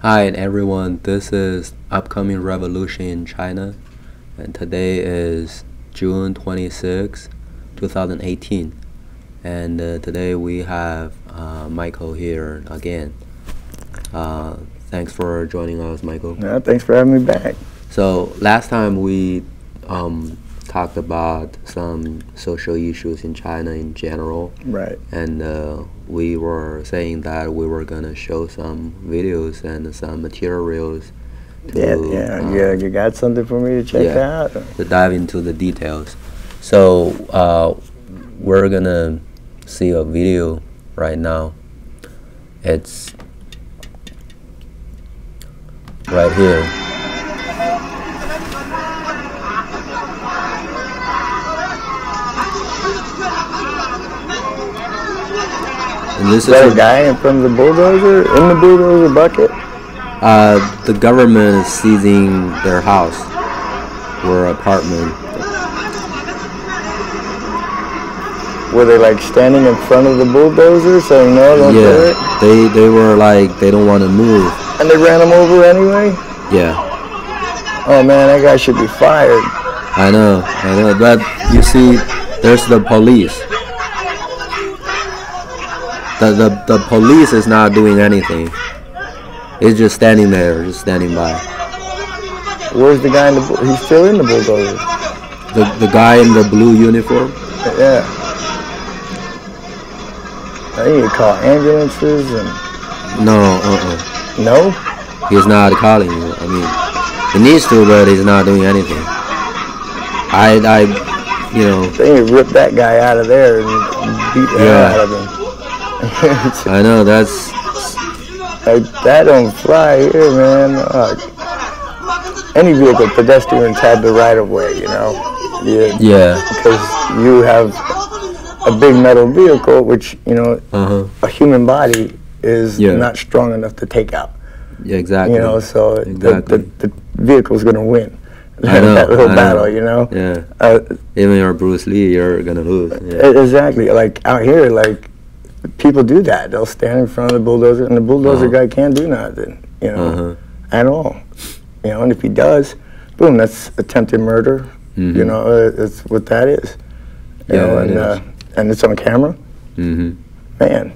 Hi everyone, this is Upcoming Revolution in China, and today is June 26, 2018, and today we have Michael here again. Thanks for joining us, Michael. No, thanks for having me back. So last time we talked about some social issues in China in general, Right. and we were saying that we were gonna show some videos and some materials Yeah, you got something for me to check out? to dive into the details. So we're gonna see a video right now. It's right here. And this Is that a guy in front of the bulldozer? In the bulldozer bucket? The government is seizing their house or apartment. Were they like standing in front of the bulldozer saying no, don't do it? Yeah, they were like they don't want to move. And they ran him over anyway? Yeah, Oh man, that guy should be fired. I know. But you see, there's the police. The police is not doing anything. It's just standing there, just standing by. Where's the guy in the he's still in the bulldozer. The guy in the blue uniform? Yeah. I need to call ambulances and No, no? he's not calling you. I mean, he needs to, but he's not doing anything. You know. They need to rip that guy out of there and beat the hell out of him. I know, that's Like, that don't fly here, man. Any vehicle, pedestrians have the right of way, you know? yeah. Because you have a big metal vehicle, which, you know, a human body is not strong enough to take out. Yeah, exactly. You know, so exactly. the vehicle's going to win. I know, that little battle, you know? Yeah. Even you're Bruce Lee, you're going to lose. Yeah. Exactly. Like, out here, like, people do that. They'll stand in front of the bulldozer, and the bulldozer guy can't do nothing, you know, at all. You know, and if he does, boom, that's attempted murder. You know, it's what that is. You know, and it's on camera. Man,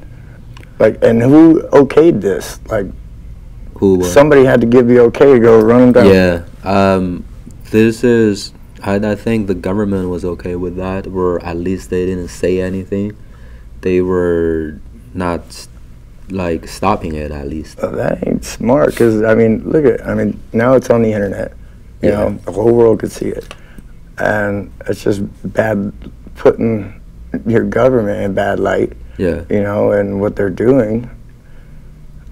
like, and who okayed this? Like, who? Somebody had to give the okay to go run him down. Yeah. This is. I think the government was okay with that, or at least they didn't say anything. They were not like stopping it, at least. That ain't smart, because I mean, look at, I mean, now it's on the internet. You know, the whole world could see it, and it's just bad putting your government in bad light. Yeah. You know, and what they're doing.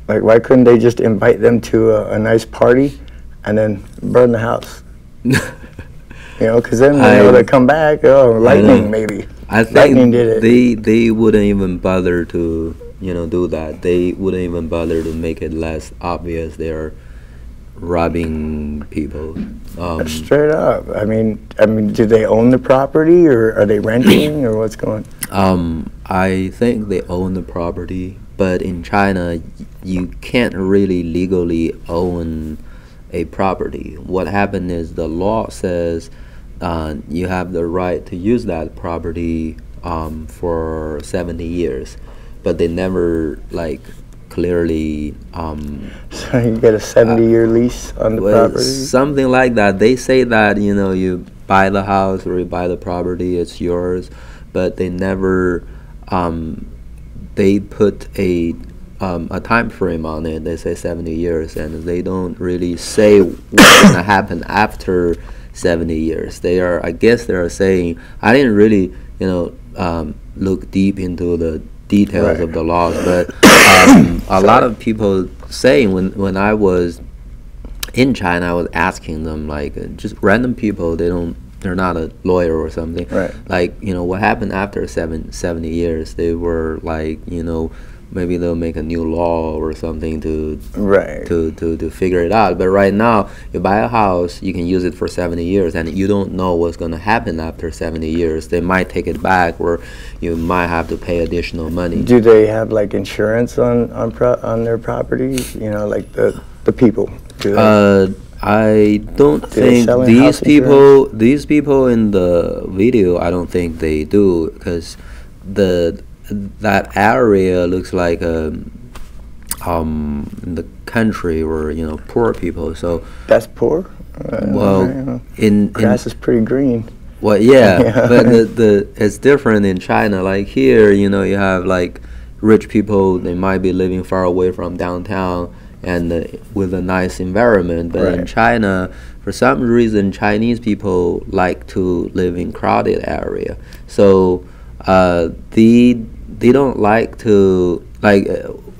Like, why couldn't they just invite them to a nice party, and then burn the house? You know, because then they come back. Oh, lightning maybe. I think they wouldn't even bother to, you know, do that. They wouldn't even bother to make it less obvious they're robbing people. Straight up. I mean, do they own the property, or are they renting, or what's going? I think they own the property, but in China, you can't really legally own a property. What happened is the law says you have the right to use that property for 70 years, but they never like clearly. So you get a 70-year lease on the property. Something like that. They say that, you know, you buy the house or you buy the property, it's yours, but they never. They put a time frame on it. They say 70 years, and they don't really say what's gonna happen after 70 years. They are, I guess they are saying, I didn't really, you know, look deep into the details of the laws, but a lot of people saying when I was in China, I was asking them, like, just random people, they're not a lawyer or something, like, you know, what happened after 70 years. They were like, you know, maybe they'll make a new law or something to Right. to figure it out. But right now, you buy a house, you can use it for 70 years, and you don't know what's going to happen after 70 years. They might take it back, or you might have to pay additional money. Do they have like insurance on their properties? You know, like the people. Do they? I don't they think sell in these house insurance? these people in the video, I don't think they do, because that area looks like in the country where, you know, poor people. So That's poor. well, You know, in grass is pretty green. well, yeah, Yeah. but the it's different in China. Like here, you know, you have like rich people. They might be living far away from downtown and with a nice environment. But in Right. China, for some reason, Chinese people like to live in crowded area. So they don't like to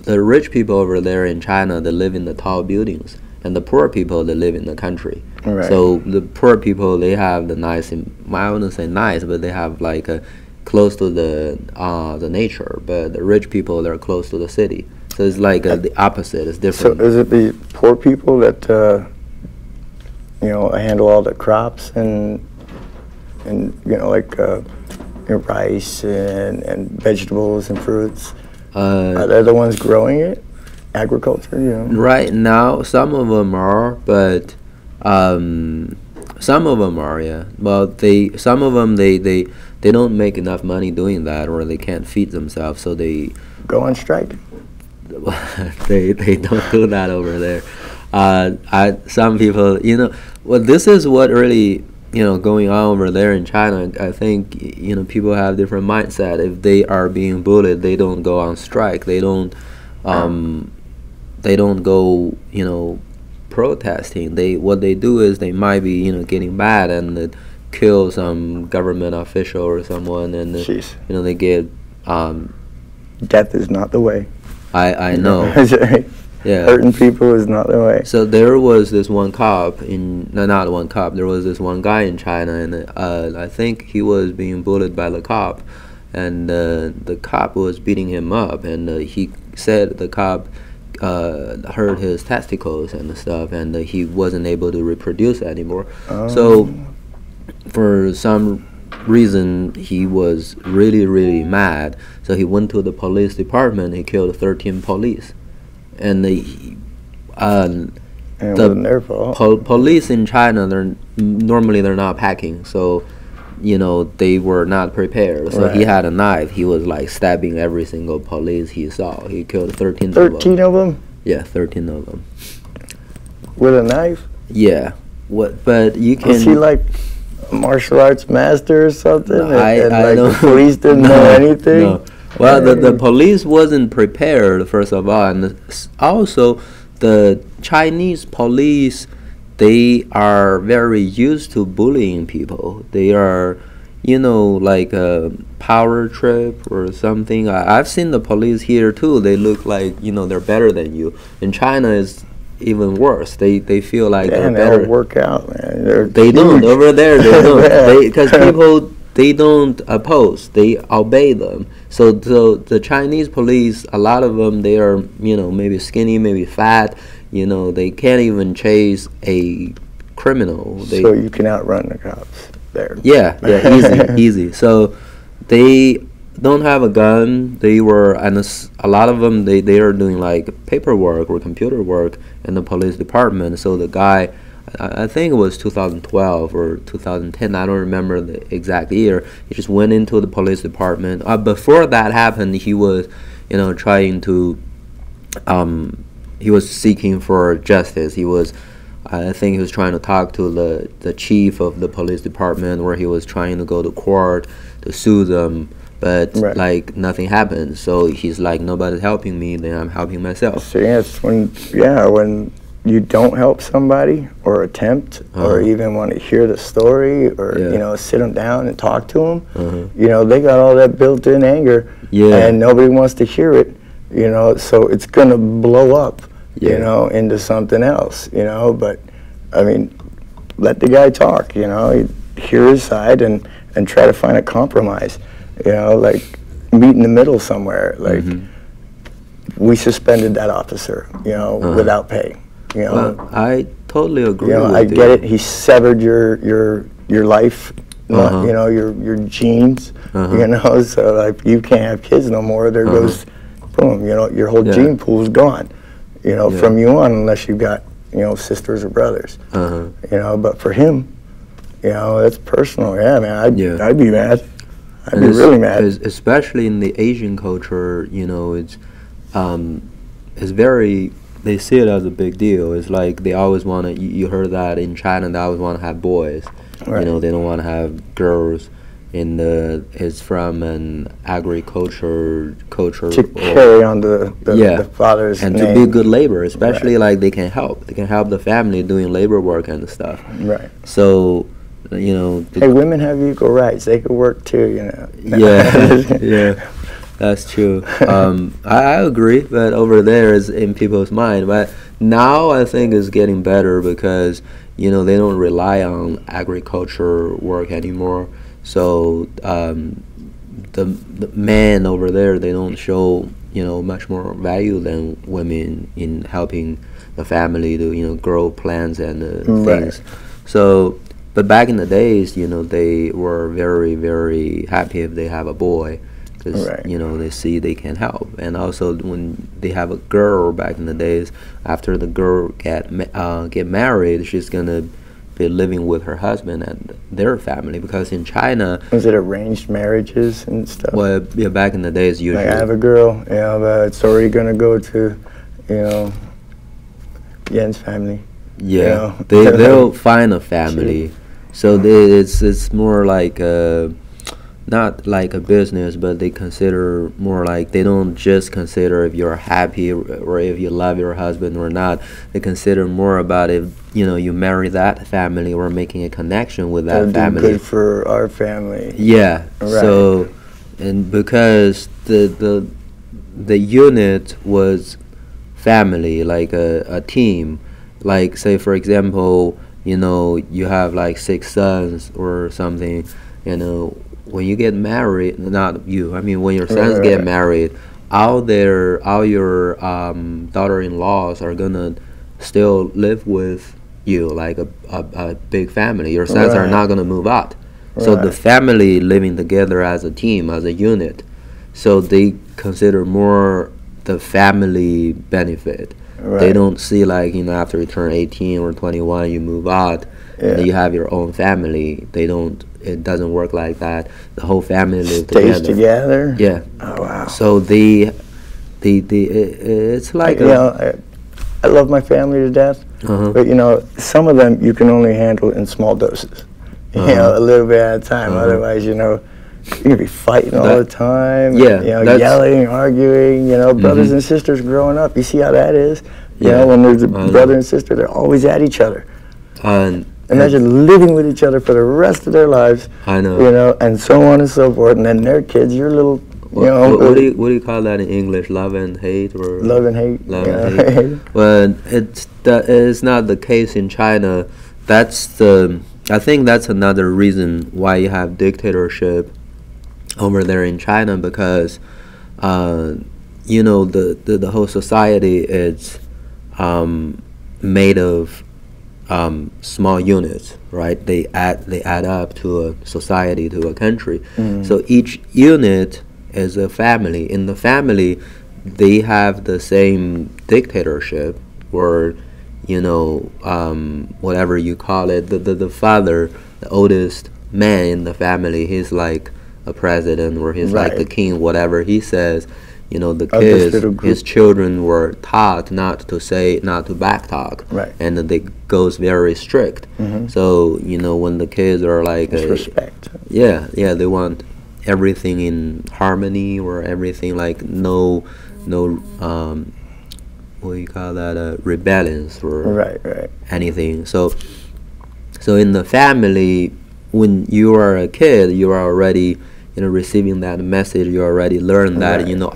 the rich people over there in China. They live in the tall buildings, and the poor people they live in the country. Right. So the poor people they have the nice. I wouldn't say nice, but they have like a close to the nature. But the rich people they're close to the city. So it's like the opposite. It's So different. is it the poor people that you know, handle all the crops and you know, like you know, rice and vegetables and fruits? Are they the ones growing it? Agriculture, you know. Right now, some of them are, but some of them are, yeah. Well, some of them they don't make enough money doing that, or they can't feed themselves, so they Go on strike. they don't do that over there. Some people, you know, well, this is what really, you know, going on over there in China. I think, you know, people have different mindset. If they are being bullied, they don't go on strike. They don't go, you know, protesting. What they do is they might be, you know, getting mad and kill some government official or someone, and Jeez. you know, they get Death is not the way. I know. Yeah. Hurting people is not the way. So there was this one cop not one cop. There was this one guy in China, and I think he was being bullied by the cop, and the cop was beating him up, and he said the cop hurt his testicles and stuff, and he wasn't able to reproduce anymore. So for some reason he was really mad. So he went to the police department. He killed 13 police. And the wasn't their fault. Police in China, normally they're not packing, so you know they were not prepared. So he Right. had a knife. He was like stabbing every single police he saw. He killed 13 of 13 them. of them Yeah, 13 of them. with a knife. Yeah. What? But you can. Was he like a martial arts master or something? No, and I like don't. the police didn't know anything? No. Well, the police wasn't prepared, first of all, and also the Chinese police, they are very used to bullying people. They are, you know, like a power trip or something. I've seen the police here too. They look like, you know, they're better than you. In China, it's even worse. They feel like Yeah, they're and they better. all work out, man. They don't. huge. Over there, they don't. Yeah. Because people, they don't oppose. They obey them. So the Chinese police, a lot of them, they are, you know, maybe skinny, maybe fat. You know, they can't even chase a criminal. So you can outrun the cops there. Yeah, easy. So they don't have a gun. They were, and a lot of them, they are doing like paperwork or computer work in the police department. So the guy, I think it was 2012 or 2010, I don't remember the exact year, he just went into the police department. Before that happened, he was, you know, trying to, he was seeking for justice. He was, I think he was trying to talk to the chief of the police department, where he was trying to go to court to sue them, but Right. like nothing happened. So he's like, nobody's helping me, then I'm helping myself. So yeah, it's when you don't help somebody or attempt or even want to hear the story or Yeah. you know, sit them down and talk to them, you know, they got all that built-in anger, Yeah. and nobody wants to hear it, you know, so it's gonna blow up, Yeah. you know, into something else, you know. But I mean, let the guy talk, you know, hear his side and try to find a compromise, you know, like meet in the middle somewhere, like we suspended that officer, you know, without pay. You know, well, I totally agree. You know, with I you. get it. He severed your life, you know, your genes. You know, so like you can't have kids no more. There goes, boom. You know, your whole gene pool is gone. You know, from you on, unless you got, you know, sisters or brothers. You know, but for him, you know, that's personal. Yeah, man, I'd be mad. I'd be really mad. Especially in the Asian culture, you know, it's very, they see it as a big deal. It's like they always want to, you heard that in China, they always want to have boys. Right. You know, they don't want to have girls. It's from an agriculture culture. To carry on the father's and name. to be good labor, especially like they can help. They can help the family doing labor work and stuff. Right. So, you know. Hey, women have equal rights. They could work too, you know. Yeah, yeah, that's true. I agree, but over there is in people's mind. But now I think it's getting better because, you know, they don't rely on agriculture work anymore. So the men over there, they don't show, you know, much more value than women in helping the family to, you know, grow plants and things. So, but back in the days, you know, they were very, very happy if they have a boy because, you know, they see they can help. And also when they have a girl back in the days, after the girl get married, she's going to be living with her husband and their family, because in China, was it arranged marriages and stuff? Well, yeah, back in the days, usually. Like I have a girl, yeah, but it's already gonna go to, you know, Yen's family. Yeah, you know? they'll find a family, so it's more like not like a business, but they consider more like, they don't just consider if you're happy or if you love your husband or not. They consider more about if, you know, you marry that family or making a connection with that family. Good for our family. Yeah. So, and because the unit was family, like a team. Like say for example, you know, you have like 6 sons or something, you know. When you get married, not you, I mean when your sons get married, all your daughter-in-laws are gonna still live with you like a big family. Your sons are not gonna move out. So the family living together as a team, as a unit. So they consider more the family benefit. They don't see like, you know, after you turn 18 or 21, you move out and you have your own family. They don't. It doesn't work like that. The whole family lives together. Stays together. Yeah. Oh wow. So it's like you know, I love my family to death, but you know, some of them you can only handle in small doses. You know, a little bit at a time. Otherwise, you know, you're gonna be fighting all the time. Yeah. You know, yelling, arguing. You know, brothers and sisters growing up. You see how that is. You know, when there's a brother and sister, they're always at each other. Imagine living with each other for the rest of their lives. I know. You know, and so on and so forth. And then their kids, your little, you know. What do you call that in English? Love and hate, or love and hate. Love and hate. Well, it's not the case in China. I think that's another reason why you have dictatorship over there in China, because you know, the whole society is made of small units, right? They add up to a society, to a country. So each unit is a family. In the family, they have the same dictatorship, or, you know, whatever you call it. The father, the oldest man in the family, he's like a president, or he's like the king. Whatever he says, you know, the kids, his children were taught not to backtalk, and they goes very strict. So, you know, when the kids are like respect. Yeah, they want everything in harmony, or everything like no what do you call that, rebellions or anything. So in the family, when you are a kid, you are already, you know, receiving that message. You already learn that, you know,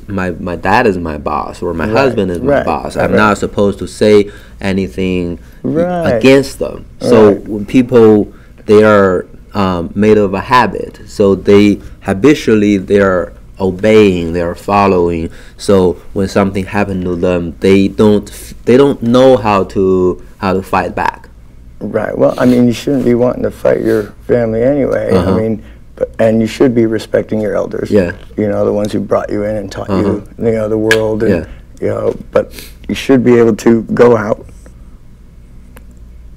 my dad is my boss, or my husband is my boss. I'm not supposed to say anything against them. So when people, they are made of a habit, so they habitually, they are obeying, they're following. So when something happened to them, they don't know how to fight back. Right. Well, I mean, you shouldn't be wanting to fight your family anyway. I mean, and you should be respecting your elders. Yeah. You know, the ones who brought you in and taught you, you know, the world. And, Yeah. you know, but you should be able to go out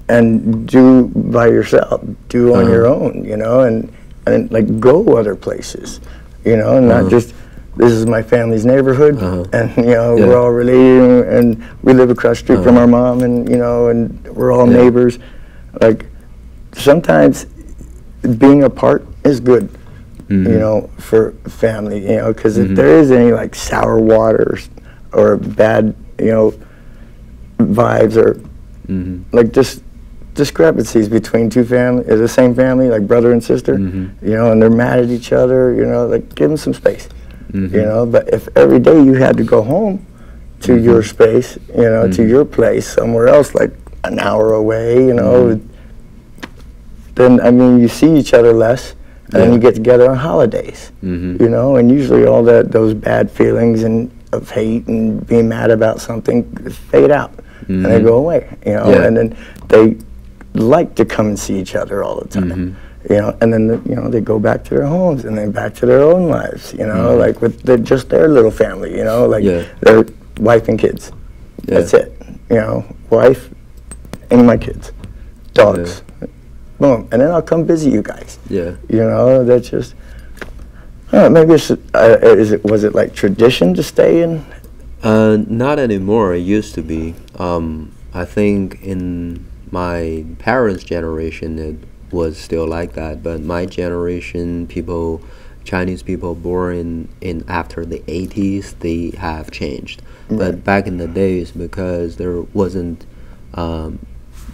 and do by yourself, do on your own, you know, and like go other places, you know, and not just, this is my family's neighborhood, and, you know, we're all related, and we live across the street from our mom, and, you know, and we're all neighbors. Like, sometimes being apart is good, you know, for family, you know, because if there is any, like, sour water or bad, you know, vibes or, like, just discrepancies between two families, the same family, like brother and sister, you know, and they're mad at each other, you know, like, give them some space, you know. But if every day you had to go home to your space, you know, to your place somewhere else, like an hour away, you know, then, I mean, you see each other less, and then you get together on holidays, you know, and usually all those bad feelings and of hate and being mad about something fade out, and they go away, you know, and then they like to come and see each other all the time, you know, and then, you know, they go back to their homes and then back to their own lives, you know, like with just their little family, you know, like their wife and kids. That's it, you know, wife and my kids, dogs, boom, and then I'll come visit you guys. You know, that's just, maybe it's, was it like tradition to stay in? Not anymore. It used to be. I think in my parents' generation it was still like that, but my generation, Chinese people born in after the 80s, they have changed. But back in the days, because there wasn't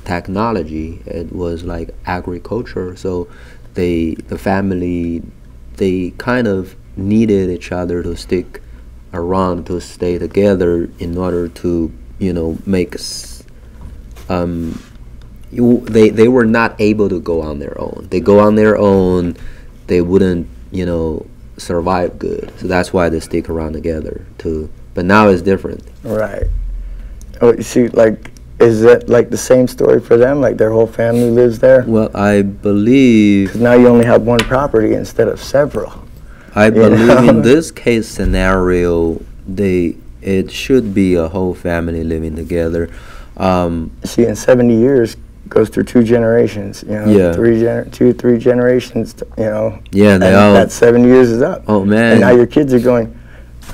technology, it was like agriculture, so the family, they kind of needed each other to stick around, to stay together in order to, you know, make they were not able to go on their own. They go on their own, they wouldn't, you know, survive good. So that's why they stick around together too. But now it's different. Right. Oh, you see, like, is that like the same story for them? Like their whole family lives there? Well, I believe, 'cause now you only have one property instead of several. I believe in this case scenario, it should be a whole family living together. See, in 70 years goes through 2 generations, you know, 3 generations, you know. Yeah, and that 7 years is up. Oh man! And now your kids are going,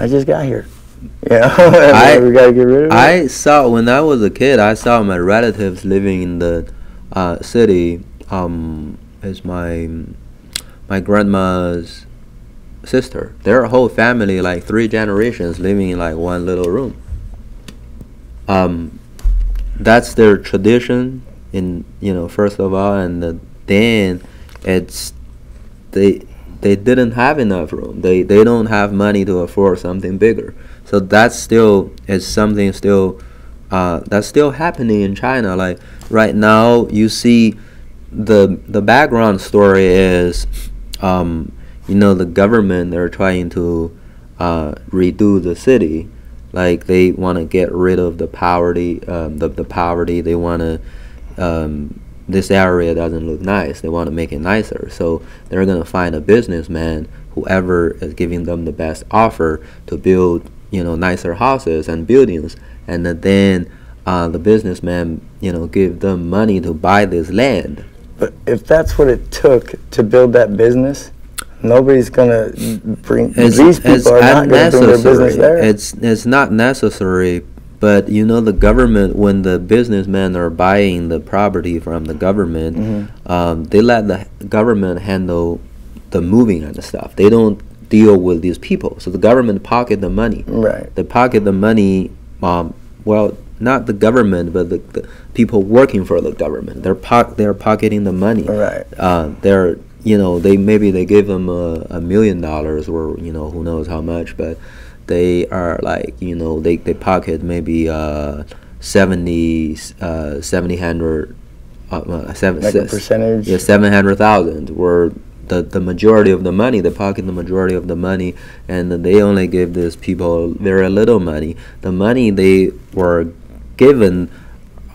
I just got here, you know. We gotta get rid of it. I saw, when I was a kid, I saw my relatives living in the city. It's my grandma's sister. Their whole family, like 3 generations, living in like one little room. That's their tradition, in, you know, first of all, and then it's they didn't have enough room. They don't have money to afford something bigger. So that's still is something still that's still happening in China. Like right now, you see the background story is, you know, the government, they're trying to redo the city. Like they want to get rid of the poverty. The poverty. They want to. This area doesn't look nice. They want to make it nicer. So they're gonna find a businessman, whoever is giving them the best offer to build, you know, nicer houses and buildings, and then the businessman, you know, give them money to buy this land. But if that's what it took to build that business, nobody's gonna bring. These people are not gonna bring their business there. It's not necessary. But you know, the government, when the businessmen are buying the property from the government, they let the government handle the moving and the stuff. They don't deal with these people. So the government pocket the money. Right. They pocket the money. Well, not the government, but the people working for the government. They're pocketing the money. Right. They're, you know, they give them $1 million, or, you know, who knows how much, but they are like, you know, they pocket maybe 700 like a percentage. Yeah, 700,000. Where the majority of the money. They pocket the majority of the money, and they only give these people very little money. The money they were given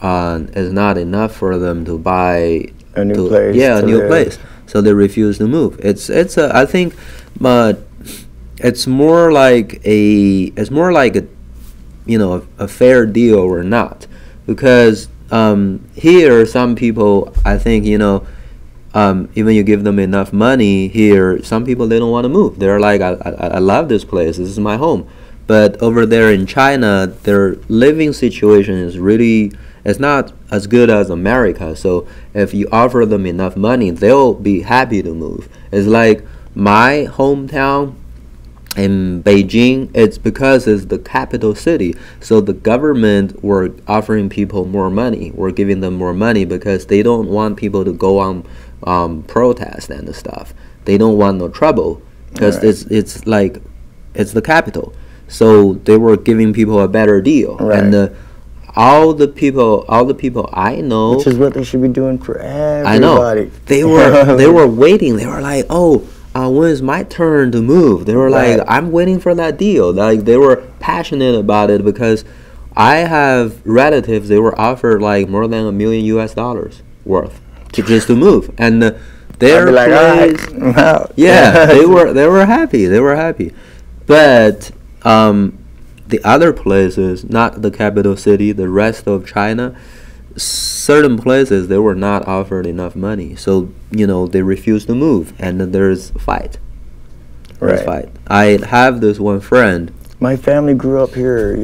is not enough for them to buy a new place. Yeah, a new place. So they refuse to move. I think, but it's more like a a fair deal or not, because here some people, I think, even you give them enough money here, some people, they don't want to move. They're like, I love this place. This is my home. But over there in China, their living situation is really, it's not as good as America. So if you offer them enough money, they'll be happy to move. It's like my hometown in Beijing, it's because it's the capital city. So the government were offering people more money. We're giving them more money because they don't want people to go on protest and stuff. They don't want no trouble because it's like it's the capital. So they were giving people a better deal. And all the people I know, which is what they should be doing for everybody. I know. They were waiting. They were like, oh, when is my turn to move? They were like, I'm waiting for that deal. Like, they were passionate about it because I have relatives. They were offered like more than $1 million US worth just to move, and their place. Yeah, they were happy. They were happy, but the other places, not the capital city, the rest of China, certain places they were not offered enough money, so they refused to move, and there's a fight. Fight. I have this one friend. My family grew up here,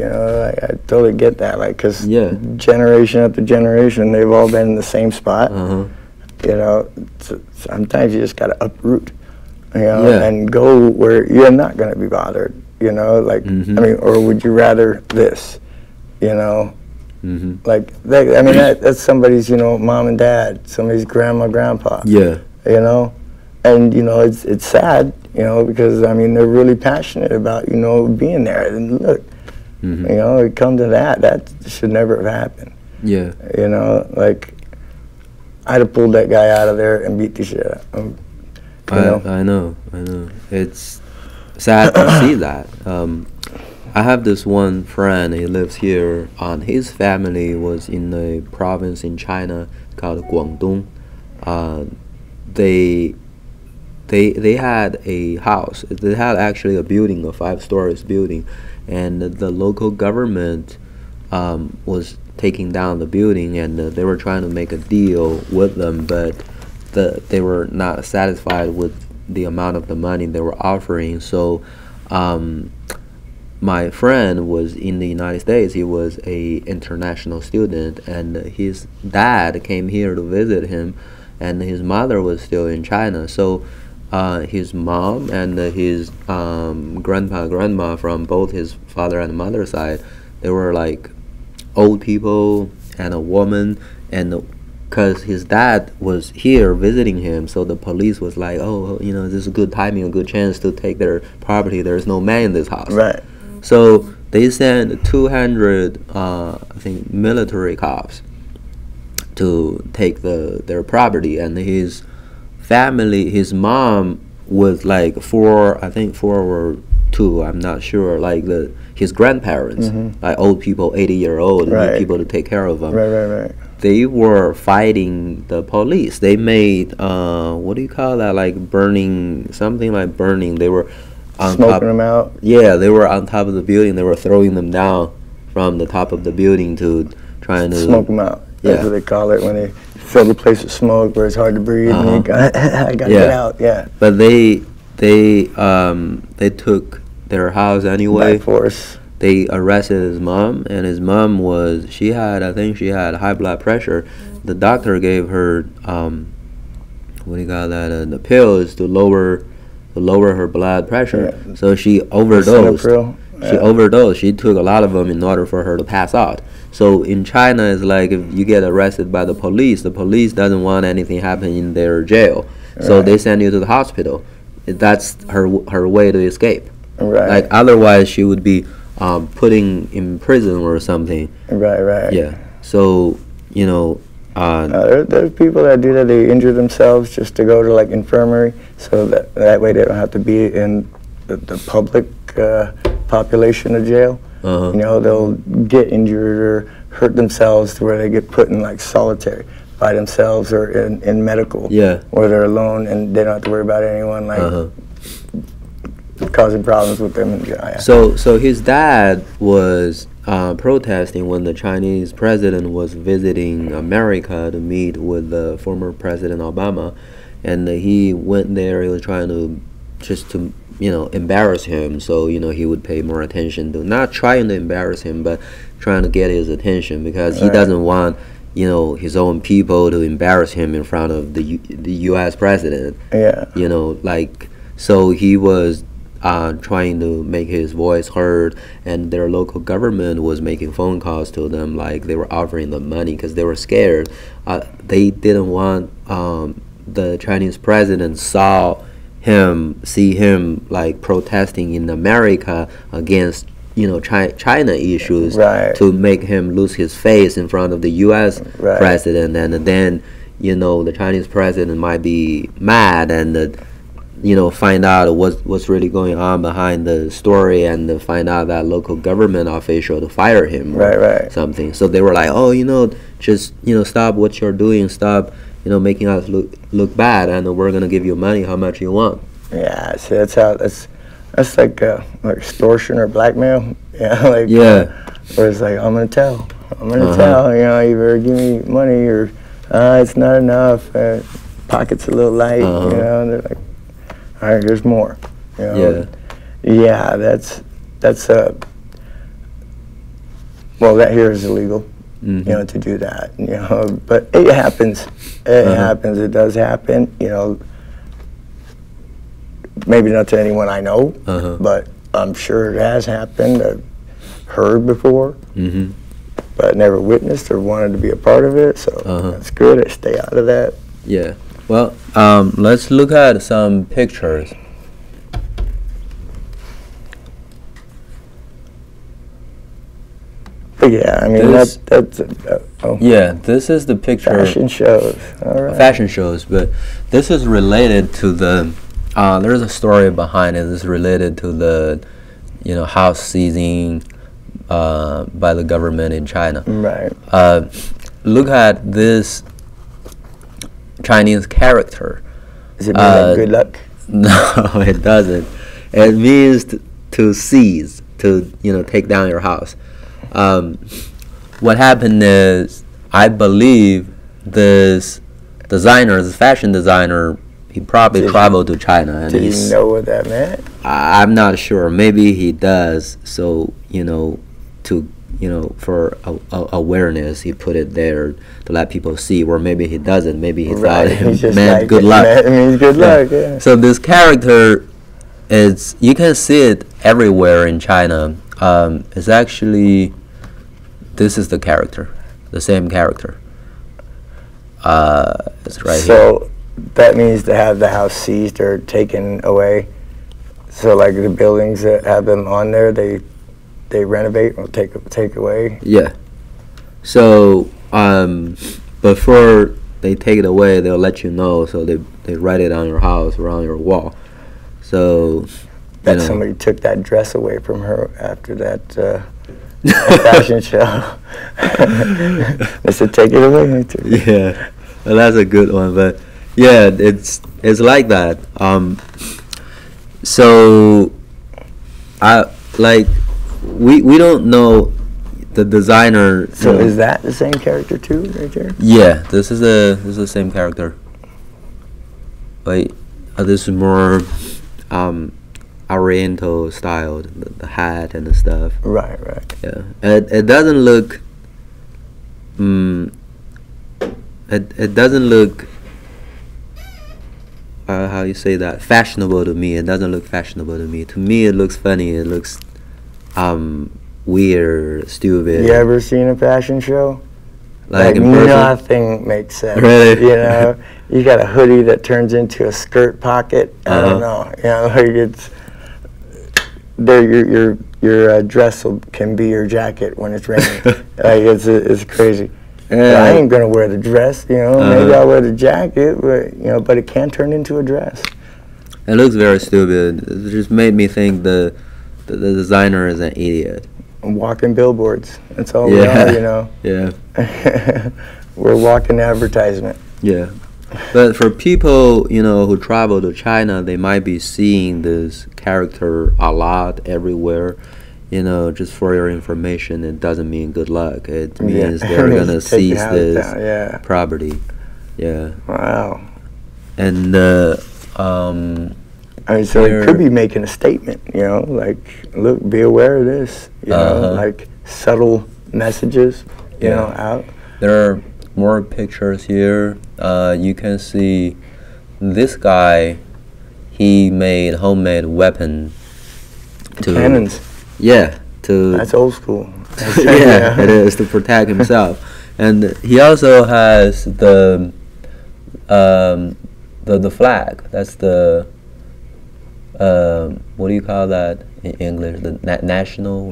I totally get that, like, because generation after generation, they've all been in the same spot. So sometimes you just got to uproot, and go where you're not going to be bothered, like, I mean, or would you rather this, like, that's somebody's, mom and dad, somebody's grandma, grandpa, and, it's sad, because, I mean, they're really passionate about, being there, and look, it come to that should never have happened. Like, I'd have pulled that guy out of there and beat the shit out of him. I know. It's sad to see that. I have this one friend, he lives here. His family was in a province in China called Guangdong. They had a house. They had actually a building, a 5-story building, and the local government was taking down the building, and they were trying to make a deal with them, but they were not satisfied with the amount of the money they were offering. So my friend was in the United States. He was a international student, and his dad came here to visit him, and his mother was still in China. So his mom and his grandma from both his father and mother side, they were like old people and a woman, and because his dad was here visiting him, so the police was like, oh, this is a good timing, a good chance to take their property. There's no man in this house. So they sent 200 I think military cops to take their property, and his family, his mom was like 4 or 2, I'm not sure, like his grandparents, like old people, 80-year-old, need people to take care of them. They were fighting the police. They made what do you call that? Like burning, something like burning. They were on smoking them out. Yeah, they were on top of the building. They were throwing them down from the top of the building to trying to smoke them out. That's what they call it when they fill the place with smoke where it's hard to breathe. And you got, I got to get out. But they took their house anyway. By force. They arrested his mom, and his mom I think she had high blood pressure. The doctor gave her what do you call that? The pills to lower her blood pressure. So she overdosed. She overdosed. She took a lot of them in order for her to pass out. So in China, it's like if you get arrested by the police doesn't want anything happening in their jail. So they send you to the hospital. That's her way to escape. Like otherwise, she would be putting in prison or something. Yeah. So There's people that do that. They injure themselves just to go to like infirmary, so that way they don't have to be in the public population of jail. You know, they'll get injured or hurt themselves to where they get put in like solitary by themselves or in medical, where they're alone and they don't have to worry about anyone like causing problems with them. So his dad was protesting when the Chinese president was visiting America to meet with the former President Obama, and he went there. He was trying to just to embarrass him, so he would pay more attention to, not trying to embarrass him, but trying to get his attention, because he doesn't want his own people to embarrass him in front of the U.S. president. So he was trying to make his voice heard, and their local government was making phone calls to them, like they were offering them money because they were scared. They didn't want the Chinese president see him like protesting in America against China issues, to make him lose his face in front of the U.S. president, and then the Chinese president might be mad and find out what's really going on behind the story, and find out that local government official to fire him or something. So they were like, oh, just stop what you're doing, stop making us look bad, and we're gonna give you money how much you want. Yeah, see, that's like extortion or blackmail. Where it's like, I'm gonna tell, you better give me money, or it's not enough, pocket's a little light, and they're like, all right, here's more. That's well, that here is illegal. To do that, but it happens. It does happen. Maybe not to anyone I know, but I'm sure it has happened. I've heard before, but never witnessed or wanted to be a part of it. So that's good. I stay out of that. Yeah. Well, let's look at some pictures. But yeah, I mean that's this is the picture. Fashion shows. All right. Fashion shows, but this is related to the. There's a story behind it. This is related to the, house seizing by the government in China. Right. Look at this Chinese character. Does it mean like good luck? No, it doesn't. It means to seize, to take down your house. What happened is, I believe this fashion designer, he probably traveled to China, and did he know what that meant? I'm not sure. Maybe he does. So for awareness, he put it there to let people see. Or maybe he doesn't. Maybe he thought it meant good luck. It means good luck. Yeah. So this character you can see it everywhere in China. It's actually, this is the character, the same character. It's right here. So that means to have the house seized or taken away. So like the buildings that have them on there, they renovate or take away. Yeah. So before they take it away, they'll let you know. So they write it on your house or on your wall. So that somebody took that dress away from her after that fashion show. They said, take it away. Yeah, well, that's a good one. But yeah, it's like that. So we don't know the designer. So is that the same character too, right there? Yeah, this is the same character. But this is more Oriental style, the hat and the stuff. Right. Yeah, it doesn't look. It doesn't look. How you say that? Fashionable to me. It doesn't look fashionable to me. To me, it looks funny. It looks weird, stupid. You ever seen a fashion show? Like in person? Nothing makes sense. Really? You got a hoodie that turns into a skirt pocket. I don't know. Like it's your dress can be your jacket when it's raining. Like it's crazy. But I ain't gonna wear the dress, you know. Maybe I'll wear the jacket, but you know, but it can turn into a dress. It looks very stupid. It just made me think the designer is an idiot. Walking billboards. That's all we are, you know. Yeah. We're walking advertisement. Yeah. But for people, you know, who travel to China, they might be seeing this character a lot everywhere. You know, just for your information, it doesn't mean good luck. It means they're going to seize this property. Yeah. Wow. And, I mean, so it could be making a statement, you know, like, look, be aware of this, you know, like subtle messages, you know, out. There are more pictures here. You can see this guy, he made homemade weapon. Cannons. Yeah. That's old school. Yeah, it is, to protect himself. And he also has the flag. That's the what do you call that in English? The national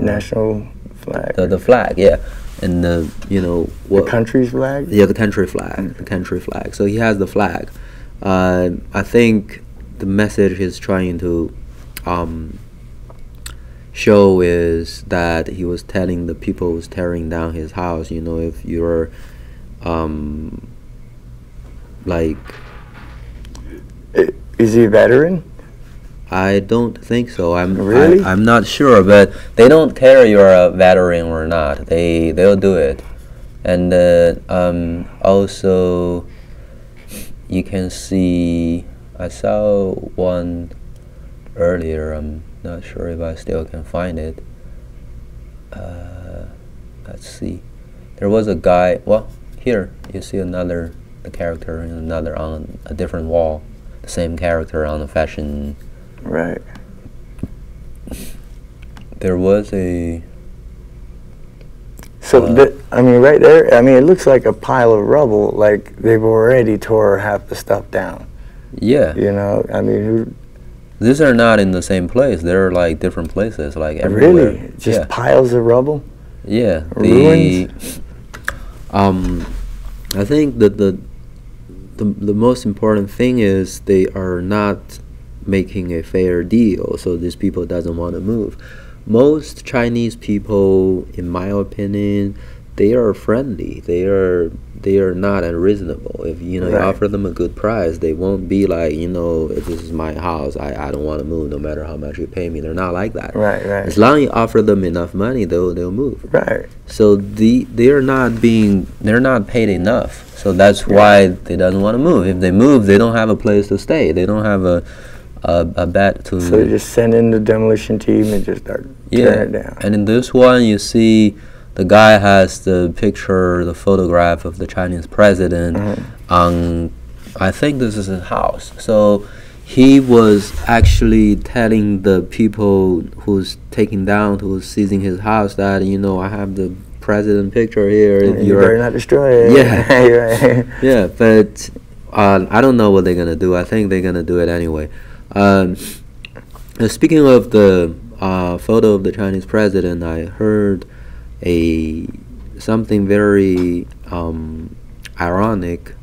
flag. The flag, yeah. And you know what? The country's flag. Yeah, the country flag. The country flag. So he has the flag. I think the message he's trying to show is that he was telling the people who's tearing down his house, you know, if you're like, is he a veteran? I don't think so. Really? I'm not sure, but they don't care you're a veteran or not. They'll do it. And also you can see, I saw one earlier. I'm not sure if I still can find it. Let's see. There was a guy. Well, here you see the character in another on a different wall. The same character on the fashion. Right. There was a. So I mean, right there. I mean, it looks like a pile of rubble. Like they've already tore half the stuff down. Yeah. You know, I mean, these are not in the same place. They're like different places, like everywhere. Really? Just piles of rubble? Yeah. Ruins? I think that the most important thing is they are not making a fair deal, so these people doesn't want to move. Most Chinese people, in my opinion, they are friendly. They are not unreasonable. If you know you offer them a good price, they won't be like, you know, if this is my house, I don't want to move no matter how much you pay me. They're not like that. Right. As long as you offer them enough money, they'll move. Right. So they're not paid enough. So that's why they doesn't want to move. If they move, they don't have a place to stay. They don't have a bed to. So they just send in the demolition team and just start tearing it down. And in this one, you see the guy has the picture, the photograph of the Chinese president on, I think this is his house. So he was actually telling the people who's taking down, who's seizing his house, that, you know, I have the president picture here. You better not destroy it. Yeah. Yeah, but I don't know what they're going to do. I think they're going to do it anyway. Speaking of the photo of the Chinese president, I heard something very ironic.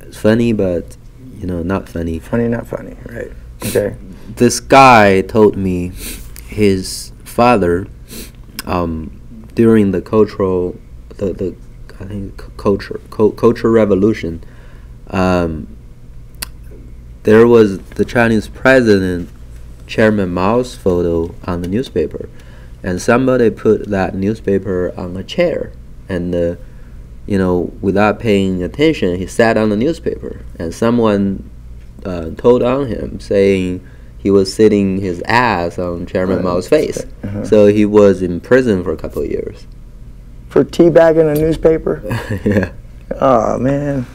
It's funny, but you know, not funny. Funny, not funny, right? Okay. This guy told me his father, during the cultural revolution, there was the Chinese president, Chairman Mao's photo on the newspaper. And somebody put that newspaper on a chair, and you know, without paying attention, he sat on the newspaper, and someone told on him, saying he was sitting his ass on Chairman Mao's face. So he was in prison for a couple of years. For teabagging a newspaper? Yeah. Oh man.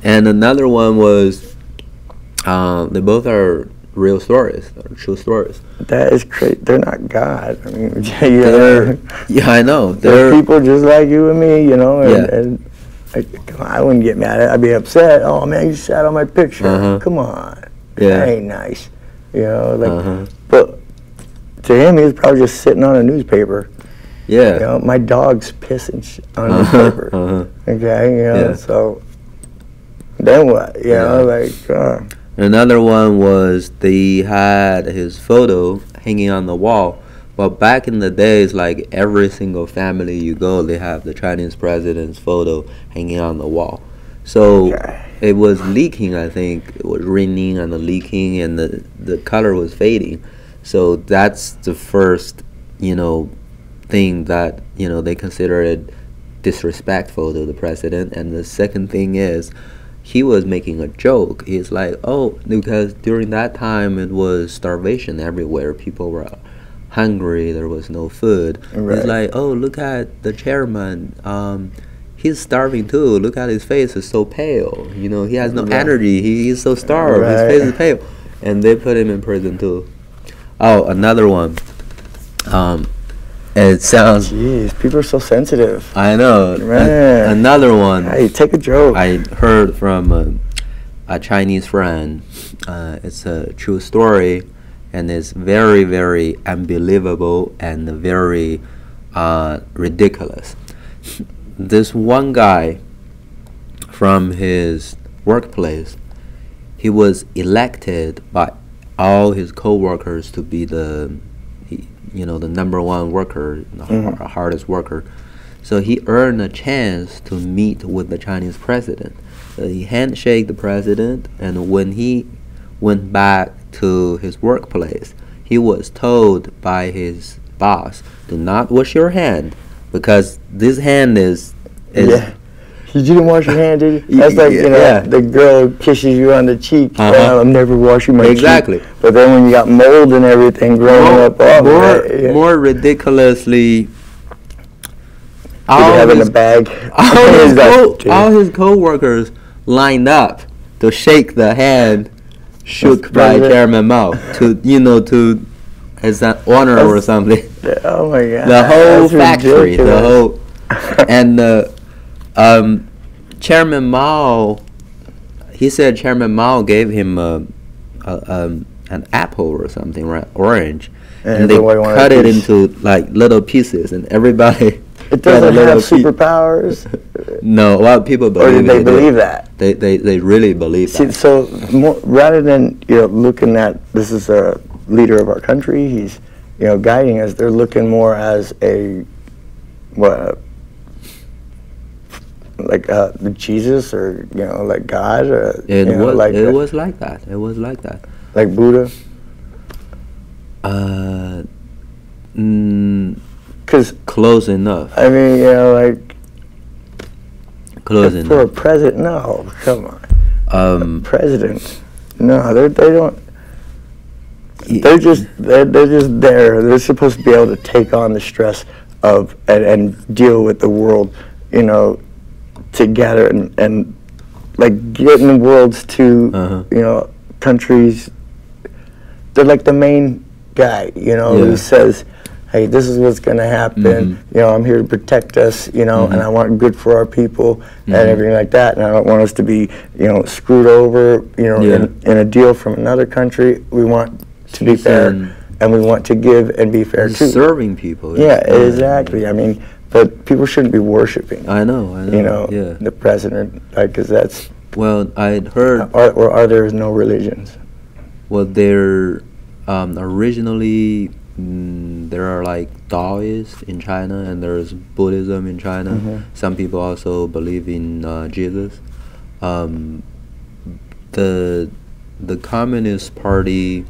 And another one was, they both are real stories, true stories. That is crazy. They're not God. I mean, yeah, I know. They're people just like you and me, you know. And I wouldn't get mad. I'd be upset. Oh man, you sat on my picture. Come on. Yeah. That ain't nice. You know, like. But to him, he was probably just sitting on a newspaper. Yeah. You know, my dog's pissing on a newspaper. Okay, you know, Yeah. so then what? You know, like, Another one was they had his photo hanging on the wall. Well, back in the days, like every single family you go, they have the Chinese president's photo hanging on the wall. So okay. it was leaking, I think. It was raining and the leaking, and the color was fading. So that's the first, thing that, they consider it disrespectful to the president. And the second thing is, he was making a joke. He's like, oh, because during that time it was starvation everywhere. People were hungry. There was no food. Right. He's like, oh, look at the chairman. He's starving too. Look at his face. It's so pale. He has no energy. He's so starved. Right. His face is pale. And they put him in prison too. Oh, another one. It sounds. Jeez, people are so sensitive. I know. Man. Another one. Hey, take a joke. I heard from a Chinese friend. It's a true story, and it's very, very unbelievable and very ridiculous. This one guy from his workplace, he was elected by all his co-workers to be the number one worker, the hardest worker. So he earned a chance to meet with the Chinese president. So he handshake the president, and when he went back to his workplace, he was told by his boss, do not wash your hand, because this hand is yeah. You didn't wash your hand, did you? That's like, the girl kisses you on the cheek. Well, I'm never washing my exactly. cheek. But then when you got mold and everything growing up, more ridiculously, all his, a bag. All his co-workers lined up to shake the hand shook by Chairman Mao to as an honor or something. Oh my God! The whole factory, ridiculous. the whole, and Chairman Mao. He said Chairman Mao gave him an apple or something, right? Orange, and they cut it into like little pieces, and everybody. It doesn't have superpowers. No, a lot of people believe. Or did they believe that? They really believe that. So rather than looking at this is a leader of our country, he's guiding us. They're looking more as a like Jesus or like God. Or, it was like that. It was like that. Like Buddha. Cause close enough. I mean, like close enough. For a president, no, come on. President, no, they don't. They're just there. They're supposed to be able to take on the stress of and deal with the world, together and like getting worlds to countries. They're like the main guy, who says, hey, this is what's going to happen. I'm here to protect us, and I want good for our people and everything like that. And I don't want us to be, screwed over, in a deal from another country. We want to be fair, and we want to give and be fair too. Serving people. Yeah, exactly. I mean, but people shouldn't be worshiping. I know. The president, because that's. Well, I'd heard. Or are there no religions? Well, they're originally. There are like Taoists in China, and there's Buddhism in China. Some people also believe in Jesus. The Communist Party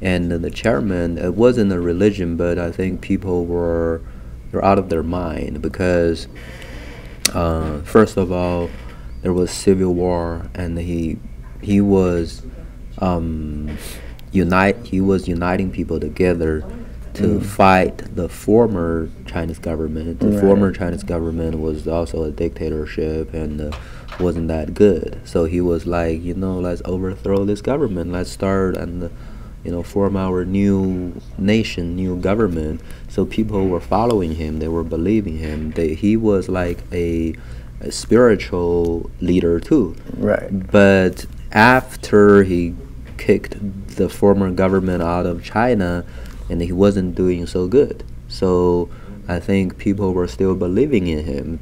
and the chairman, it wasn't a religion, but I think people were out of their mind because first of all, there was civil war, and he was uniting people together to fight the former Chinese government. The former Chinese government was also a dictatorship and wasn't that good. So he was like, let's overthrow this government. Let's start and form our new nation, new government. So people were following him. They were believing him. He was like a spiritual leader too. Right. But after he kicked the former government out of China, and he wasn't doing so good. So I think people were still believing in him.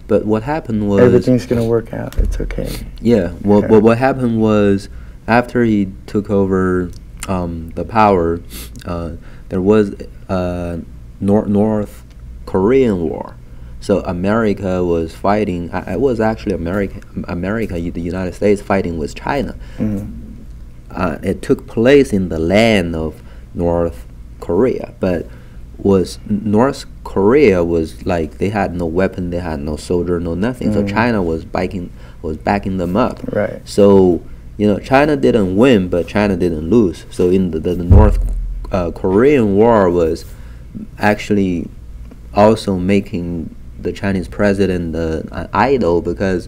But what happened was everything's gonna work out. It's okay. Yeah. What happened was after he took over the power, there was a North Korean War. So America was fighting. It was actually America, the United States, fighting with China. It took place in the land of North Korea, but North Korea was like they had no weapon, they had no soldier, no nothing. So China was backing them up. Right. So China didn't win, but China didn't lose. So in the North Korean War was actually also making the Chinese president an idol, because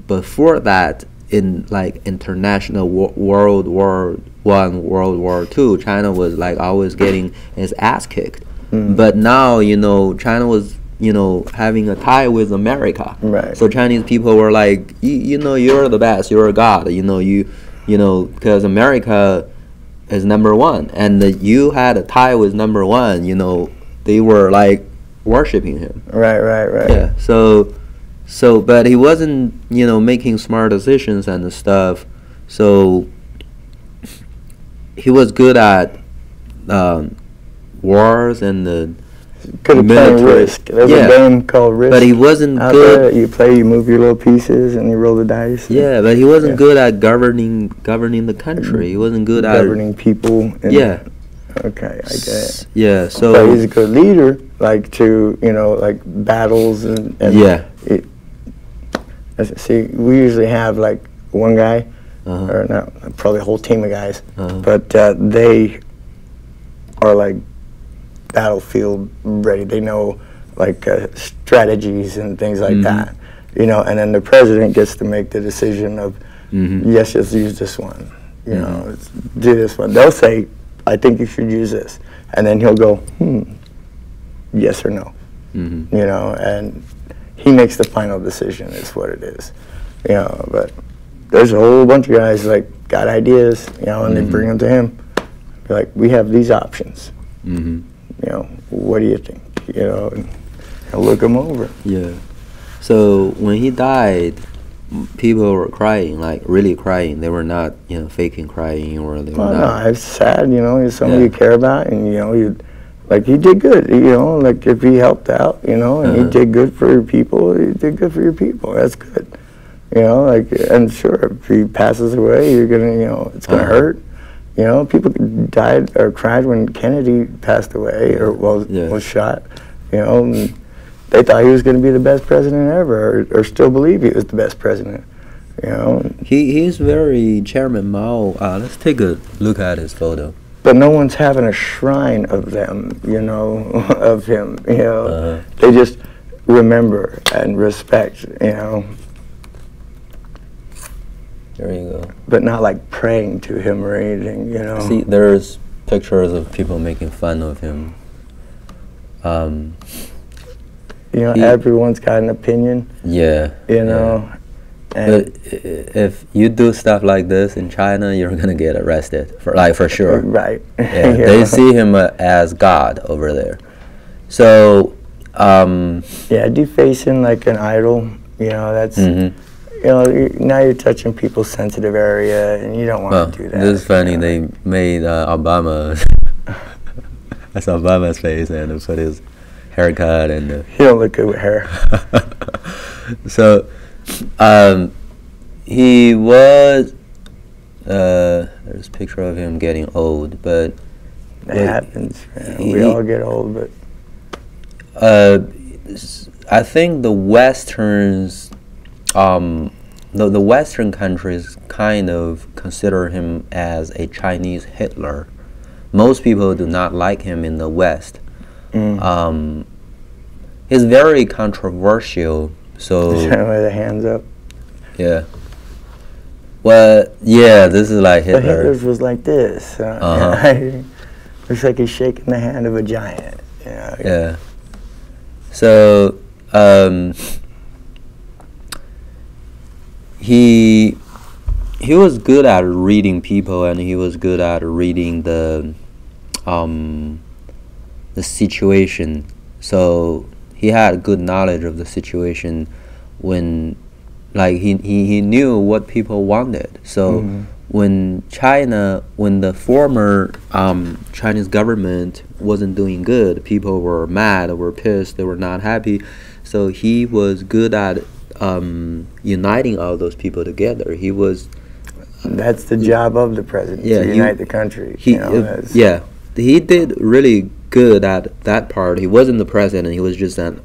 before that, in like international World War I, World War II, China was like always getting its ass kicked. But now China was having a tie with America. Right. So Chinese people were like, you're the best, you're a god. Because America is number one, and you had a tie with number one. They were like worshiping him. Right. Yeah. So, but he wasn't, making smart decisions and stuff. So he was good at wars and the Could have played Risk. There's a game called Risk. But he wasn't out good. There. You move your little pieces and you roll the dice. Yeah, but he wasn't good at governing the country. He wasn't good at governing people. Yeah. Okay, I get it. Yeah, so but he's a good leader, like to like battles and yeah. See, we usually have like one guy, or not, probably a whole team of guys, but they are like battlefield ready. They know like strategies and things like that, and then the president gets to make the decision of yes, just use this one, do this one. They'll say, I think you should use this, and then he'll go, yes or no, and he makes the final decision is what it is, but there's a whole bunch of guys like got ideas, and they bring them to him, be like, we have these options, what do you think, and he'll look them over. Yeah. So when he died, people were crying, like really crying. They were not, faking crying, or they were not. No, it's sad, he's somebody you care about, and he did good, like if he helped out, and he did good for your people, he did good for your people. That's good, and sure, if he passes away, you're gonna, it's gonna hurt. People died or cried when Kennedy passed away or was shot. And they thought he was going to be the best president ever, or still believe he was the best president. He's very Chairman Mao. Let's take a look at his photo. But no one's having a shrine of them, of him. They just remember and respect. There you go. But not like praying to him or anything. See, there's pictures of people making fun of him. Everyone's got an opinion. Yeah. And but if you do stuff like this in China, you're gonna get arrested for sure. Right. Yeah, they see him as God over there. So. Defacing like an idol. That's. Now you're touching people's sensitive area, and you don't want to do that. This is funny. They made Obama. That's Obama's face, and they put his haircut and. He don't look good with hair. So, he was. There's a picture of him getting old, but. It happens. We all get old, but. I think the Westerns. The Western countries kind of consider him as a Chinese Hitler. Most people do not like him in the West. He's very controversial. So with the hands up. Yeah. Well, yeah, this is like Hitler. But Hitler's was like this. Looks like he's shaking the hand of a giant. Yeah. So. He was good at reading people, and he was good at reading the situation. So he had good knowledge of the situation when, like, he knew what people wanted. So when the former Chinese government wasn't doing good, people were mad, were pissed, they were not happy. So he was good at uniting all those people together. That's the job of the president, to unite the country. He did really good at that part. He wasn't the president, he was just an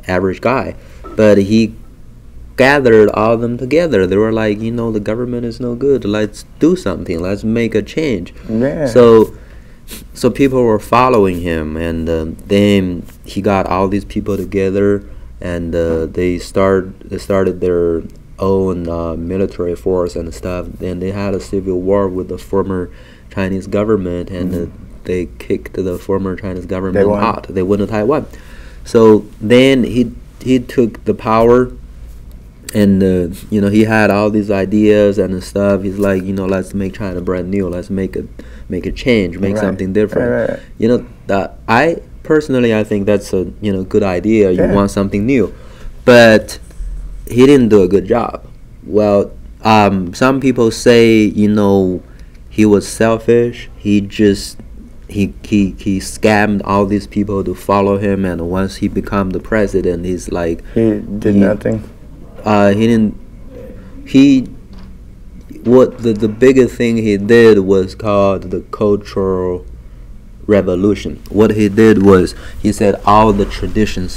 average guy. But he gathered all of them together. They were like, the government is no good. Let's do something. Let's make a change. Yeah. So people were following him, and then he got all these people together, and they started their own military force and stuff. And they had a civil war with the former Chinese government, and they kicked the former Chinese government out. They won Taiwan. So then he took the power, and he had all these ideas and stuff. He's like, let's make China brand new. Let's make a change, make something different. That I think that's a good idea. You want something new, but he didn't do a good job. Well, some people say he was selfish. He scammed all these people to follow him, and once he became the president, he's like, he did nothing. The biggest thing he did was called the Cultural Revolution. What he did was, he said all the traditional